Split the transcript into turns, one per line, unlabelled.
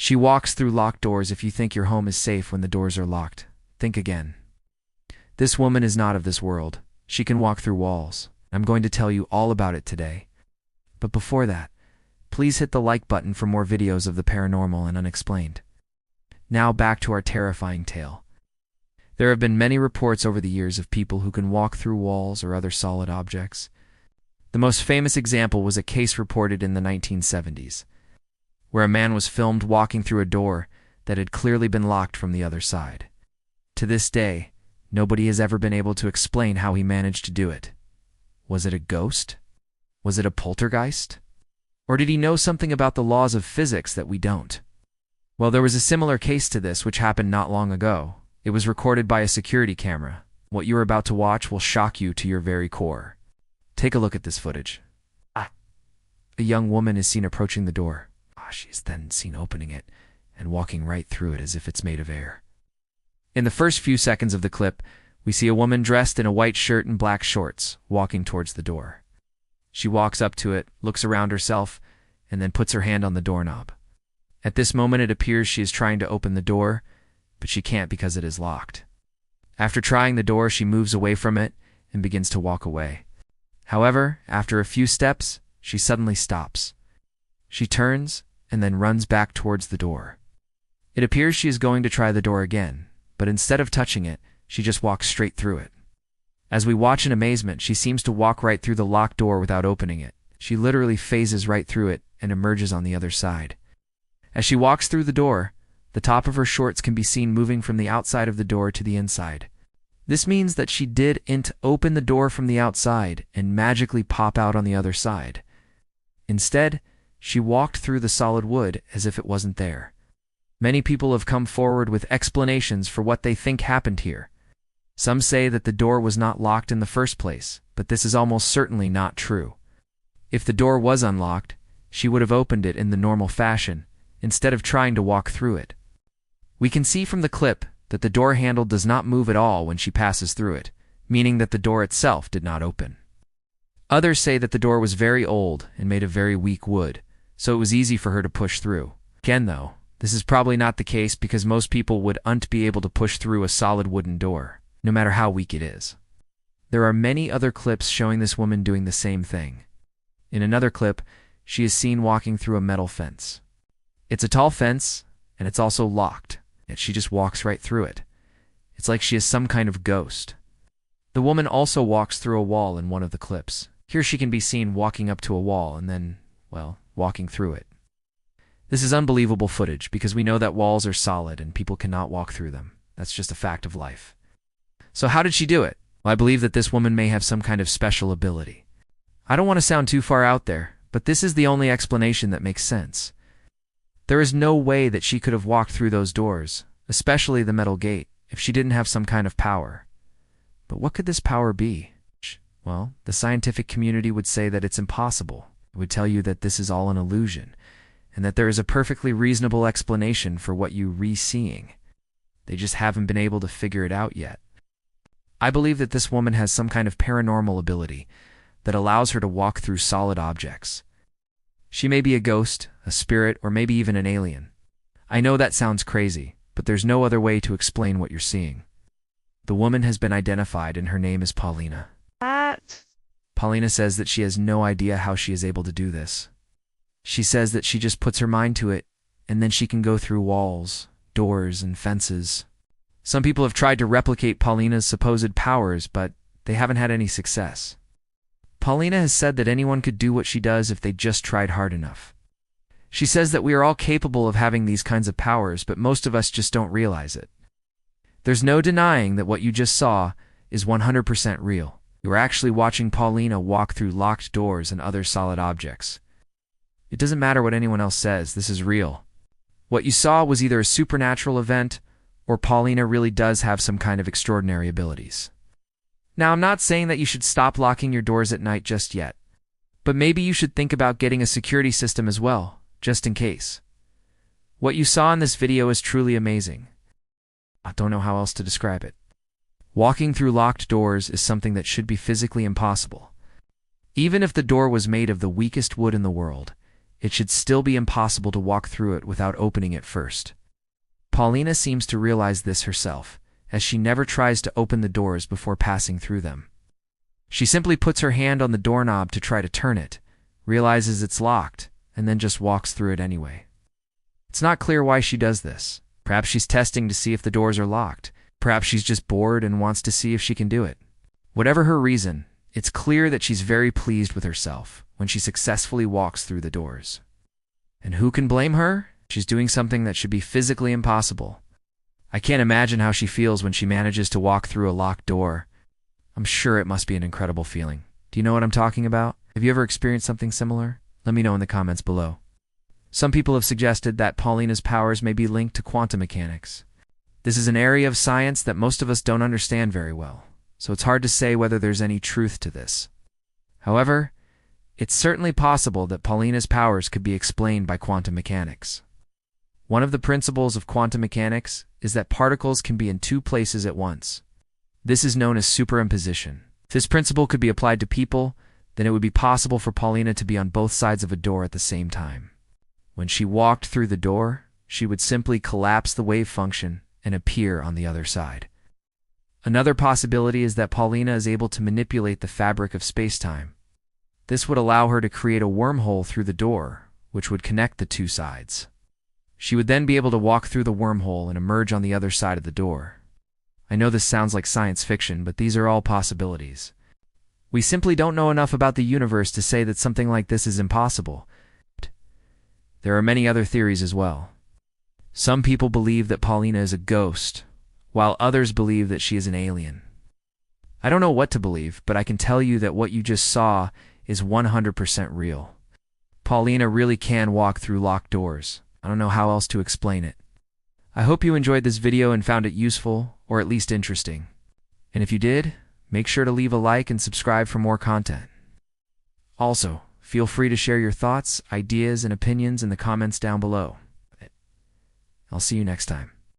She walks through locked doors. If you think your home is safe when the doors are locked, think again. This woman is not of this world. She can walk through walls. I'm going to tell you all about it today. But before that, please hit the like button for more videos of the paranormal and unexplained. Now back to our terrifying tale. There have been many reports over the years of people who can walk through walls or other solid objects. The most famous example was a case reported in the 1970s, where a man was filmed walking through a door that had clearly been locked from the other side. To this day, nobody has ever been able to explain how he managed to do it. Was it a ghost? Was it a poltergeist? Or did he know something about the laws of physics that we don't? Well, there was a similar case to this which happened not long ago. It was recorded by a security camera. What you are about to watch will shock you to your very core. Take a look at this footage. A young woman is seen approaching the door. She is then seen opening it and walking right through it as if it's made of air. In the first few seconds of the clip, we see a woman dressed in a white shirt and black shorts walking towards the door. She walks up to it, looks around herself, and then puts her hand on the doorknob. At this moment, it appears she is trying to open the door, but she can't because it is locked. After trying the door, she moves away from it and begins to walk away. However, after a few steps, she suddenly stops. She turns and then runs back towards the door. It appears she is going to try the door again, but instead of touching it, she just walks straight through it. As we watch in amazement, she seems to walk right through the locked door without opening it. She literally phases right through it and emerges on the other side. As she walks through the door, the top of her shorts can be seen moving from the outside of the door to the inside. This means that she didn't open the door from the outside and magically pop out on the other side. Instead, she walked through the solid wood as if it wasn't there. Many people have come forward with explanations for what they think happened here. Some say that the door was not locked in the first place, but this is almost certainly not true. If the door was unlocked, she would have opened it in the normal fashion, instead of trying to walk through it. We can see from the clip that the door handle does not move at all when she passes through it, meaning that the door itself did not open. Others say that the door was very old and made of very weak wood, so it was easy for her to push through. Again though, this is probably not the case because most people wouldn't be able to push through a solid wooden door, no matter how weak it is. There are many other clips showing this woman doing the same thing. In another clip, she is seen walking through a metal fence. It's a tall fence, and it's also locked, yet she just walks right through it. It's like she is some kind of ghost. The woman also walks through a wall in one of the clips. Here she can be seen walking up to a wall and then, well, walking through it. This is unbelievable footage because we know that walls are solid and people cannot walk through them. That's just a fact of life. So how did she do it? Well, I believe that this woman may have some kind of special ability. I don't want to sound too far out there, but this is the only explanation that makes sense. There is no way that she could have walked through those doors, especially the metal gate, if she didn't have some kind of power. But what could this power be? Well, the scientific community would say that it's impossible. It would tell you that this is all an illusion, and that there is a perfectly reasonable explanation for what you're re-seeing. They just haven't been able to figure it out yet. I believe that this woman has some kind of paranormal ability that allows her to walk through solid objects. She may be a ghost, a spirit, or maybe even an alien. I know that sounds crazy, but there's no other way to explain what you're seeing. The woman has been identified and her name is Paulina.
What?
Paulina says that she has no idea how she is able to do this. She says that she just puts her mind to it, and then she can go through walls, doors, and fences. Some people have tried to replicate Paulina's supposed powers, but they haven't had any success. Paulina has said that anyone could do what she does if they just tried hard enough. She says that we are all capable of having these kinds of powers, but most of us just don't realize it. There's no denying that what you just saw is 100% real. You are actually watching Paulina walk through locked doors and other solid objects. It doesn't matter what anyone else says, this is real. What you saw was either a supernatural event, or Paulina really does have some kind of extraordinary abilities. Now, I'm not saying that you should stop locking your doors at night just yet, but maybe you should think about getting a security system as well, just in case. What you saw in this video is truly amazing. I don't know how else to describe it. Walking through locked doors is something that should be physically impossible. Even if the door was made of the weakest wood in the world, it should still be impossible to walk through it without opening it first. Paulina seems to realize this herself, as she never tries to open the doors before passing through them. She simply puts her hand on the doorknob to try to turn it, realizes it's locked, and then just walks through it anyway. It's not clear why she does this. Perhaps she's testing to see if the doors are locked. Perhaps she's just bored and wants to see if she can do it. Whatever her reason, it's clear that she's very pleased with herself when she successfully walks through the doors. And who can blame her? She's doing something that should be physically impossible. I can't imagine how she feels when she manages to walk through a locked door. I'm sure it must be an incredible feeling. Do you know what I'm talking about? Have you ever experienced something similar? Let me know in the comments below. Some people have suggested that Paulina's powers may be linked to quantum mechanics. This is an area of science that most of us don't understand very well, so it's hard to say whether there's any truth to this. However, it's certainly possible that Paulina's powers could be explained by quantum mechanics. One of the principles of quantum mechanics is that particles can be in two places at once. This is known as superimposition. If this principle could be applied to people, then it would be possible for Paulina to be on both sides of a door at the same time. When she walked through the door, she would simply collapse the wave function and appear on the other side. Another possibility is that Paulina is able to manipulate the fabric of space-time. This would allow her to create a wormhole through the door, which would connect the two sides. She would then be able to walk through the wormhole and emerge on the other side of the door. I know this sounds like science fiction, but these are all possibilities. We simply don't know enough about the universe to say that something like this is impossible. There are many other theories as well. Some people believe that Paulina is a ghost, while others believe that she is an alien. I don't know what to believe, but I can tell you that what you just saw is 100% real. Paulina really can walk through locked doors. I don't know how else to explain it. I hope you enjoyed this video and found it useful, or at least interesting. And if you did, make sure to leave a like and subscribe for more content. Also, feel free to share your thoughts, ideas, and opinions in the comments down below. I'll see you next time.